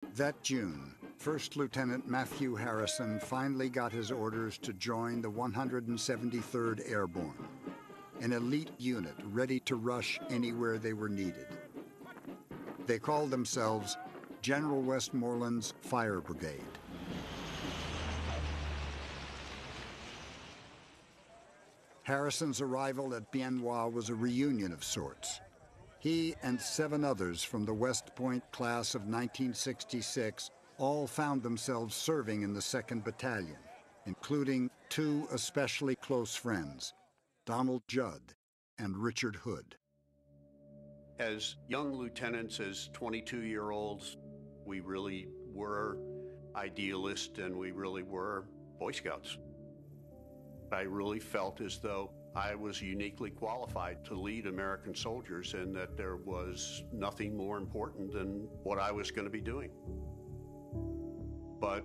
That June, First Lieutenant Matthew Harrison finally got his orders to join the 173rd Airborne, an elite unit ready to rush anywhere they were needed. They called themselves General Westmoreland's Fire Brigade. Harrison's arrival at Bien Hoa was a reunion of sorts. He and 7 others from the West Point class of 1966 all found themselves serving in the 2nd Battalion, including 2 especially close friends, Donald Judd and Richard Hood. As young lieutenants, as 22-year-olds, we really were idealists and we really were Boy Scouts. I really felt as though I was uniquely qualified to lead American soldiers and that there was nothing more important than what I was going to be doing. But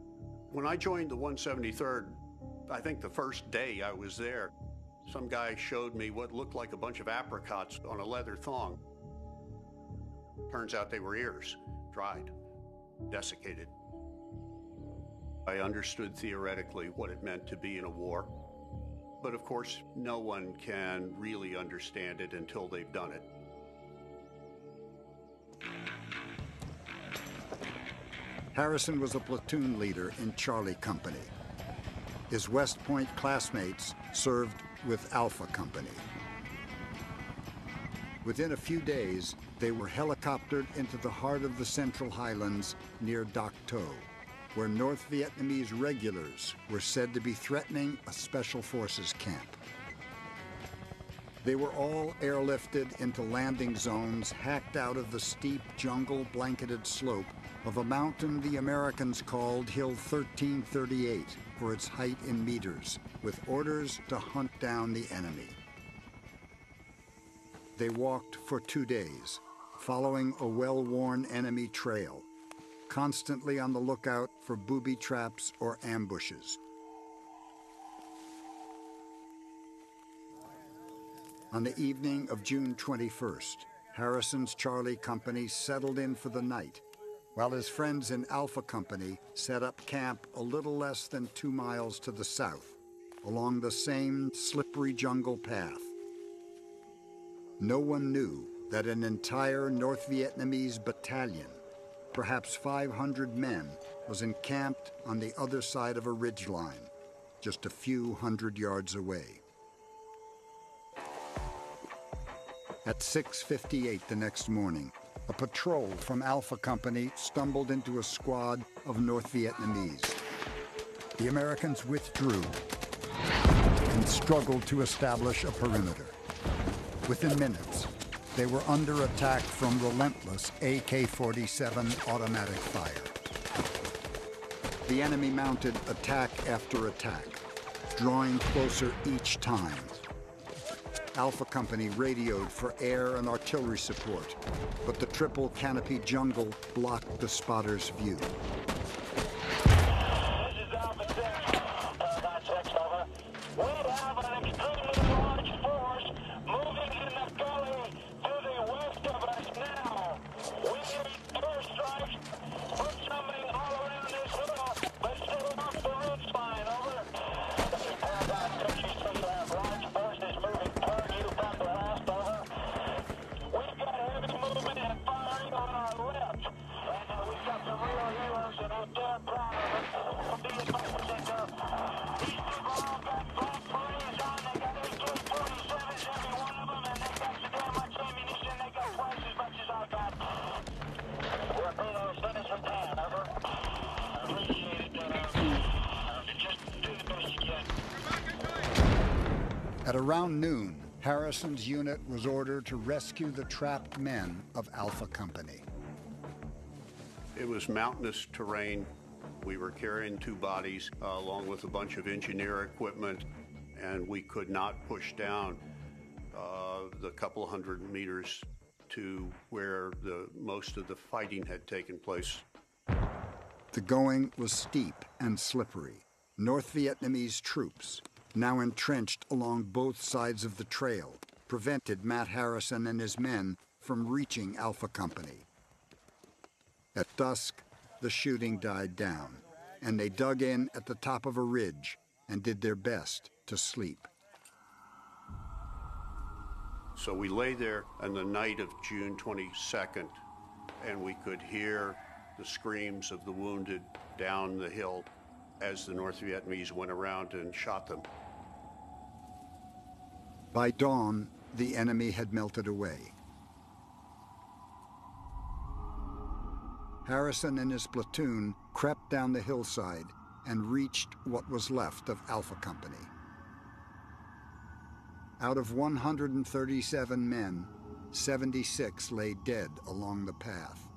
when I joined the 173rd, I think the first day I was there, some guy showed me what looked like a bunch of apricots on a leather thong. Turns out they were ears, dried, desiccated. I understood theoretically what it meant to be in a war. But of course, no one can really understand it until they've done it. Harrison was a platoon leader in Charlie Company. His West Point classmates served with Alpha Company. Within a few days, they were helicoptered into the heart of the Central Highlands near Dak To, where North Vietnamese regulars were said to be threatening a Special Forces camp. They were all airlifted into landing zones hacked out of the steep jungle-blanketed slope of a mountain the Americans called Hill 1338 for its height in meters, with orders to hunt down the enemy. They walked for 2 days, following a well-worn enemy trail, constantly on the lookout for booby traps or ambushes. On the evening of June 21st, Harrison's Charlie Company settled in for the night, while his friends in Alpha Company set up camp a little less than 2 miles to the south, along the same slippery jungle path. No one knew that an entire North Vietnamese battalion, perhaps 500 men, was encamped on the other side of a ridgeline, just a few hundred yards away. At 6:58 the next morning, a patrol from Alpha Company stumbled into a squad of North Vietnamese. The Americans withdrew and struggled to establish a perimeter. Within minutes, they were under attack from relentless AK-47 automatic fire. The enemy mounted attack after attack, drawing closer each time. Alpha Company radioed for air and artillery support, but the triple canopy jungle blocked the spotters' view. This is Alpha 6, Paragon 6, over. We have an extremely large force moving in the gully to the west of us now. We need airstrikes. Put something all around this hill, but stay off the ridge line, over. This is Paragon 6, you say you have large forces moving toward you from the west, over. We've got heavy movement and firing on our left. And we've got some real heroes and we're damn proud of it. Be advised, these people all got black berets on, they got AK-47s, every one of them, and they got so damn much ammunition, they got twice as much as I got. We're being as good as we can, over. Appreciate it, just do the best you can. At around noon, Harrison's unit was ordered to rescue the trapped men of Alpha Company. It was mountainous terrain. We were carrying 2 bodies along with a bunch of engineer equipment, and we could not push down the couple hundred meters to where most of the fighting had taken place. The going was steep and slippery. North Vietnamese troops, now entrenched along both sides of the trail, prevented Matt Harrison and his men from reaching Alpha Company. At dusk, the shooting died down, and they dug in at the top of a ridge and did their best to sleep. So we lay there on the night of June 22nd, and we could hear the screams of the wounded down the hill as the North Vietnamese went around and shot them. By dawn, the enemy had melted away. Harrison and his platoon crept down the hillside and reached what was left of Alpha Company. Out of 137 men, 76 lay dead along the path.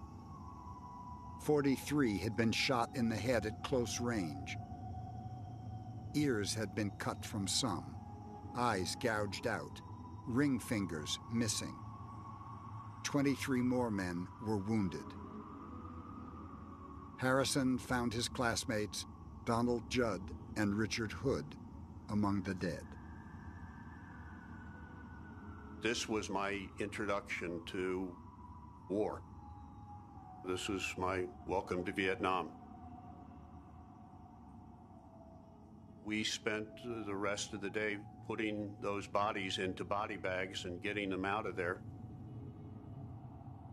43 had been shot in the head at close range. Ears had been cut from some, eyes gouged out, ring fingers missing. 23 more men were wounded. Harrison found his classmates, Donald Judd and Richard Hood, among the dead. This was my introduction to war. This was my welcome to Vietnam. We spent the rest of the day putting those bodies into body bags and getting them out of there.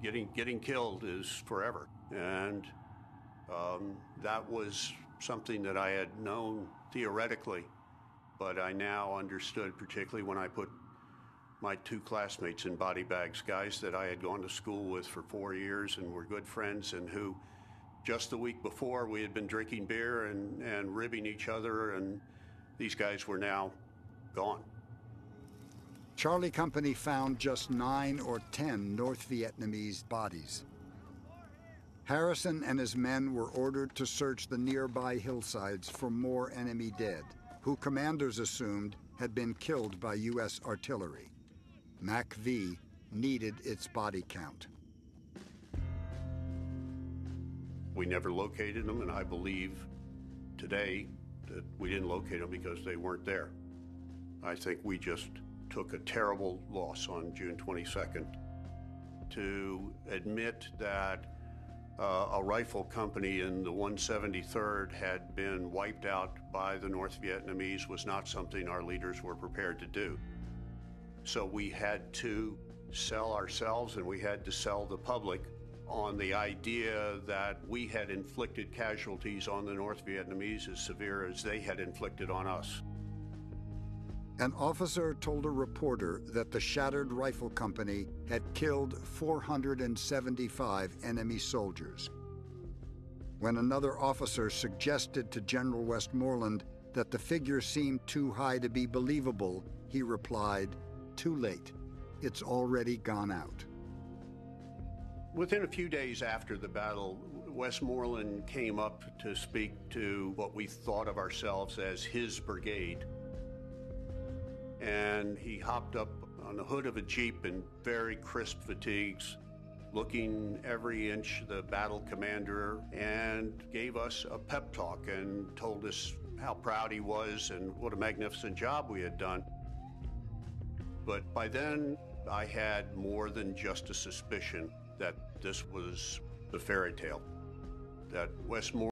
Getting killed is forever. And that was something that I had known theoretically, but I now understood, particularly when I put my two classmates in body bags, guys that I had gone to school with for 4 years and were good friends, and who just the week before we had been drinking beer and ribbing each other, and these guys were now gone. Charlie Company found just 9 or 10 North Vietnamese bodies. Harrison and his men were ordered to search the nearby hillsides for more enemy dead, who commanders assumed had been killed by U.S. artillery. MAC-V needed its body count. We never located them, and I believe today that we didn't locate them because they weren't there. I think we just took a terrible loss on June 22nd. To admit that a rifle company in the 173rd had been wiped out by the North Vietnamese was not something our leaders were prepared to do. So we had to sell ourselves, and we had to sell the public on the idea that we had inflicted casualties on the North Vietnamese as severe as they had inflicted on us. An officer told a reporter that the shattered rifle company had killed 475 enemy soldiers. When another officer suggested to General Westmoreland that the figure seemed too high to be believable, he replied, "Too late. It's already gone out." Within a few days after the battle, Westmoreland came up to speak to what we thought of ourselves as his brigade. And he hopped up on the hood of a Jeep in very crisp fatigues, looking every inch the battle commander, and gave us a pep talk and told us how proud he was and what a magnificent job we had done. But by then, I had more than just a suspicion that this was the fairy tale, that Westmoreland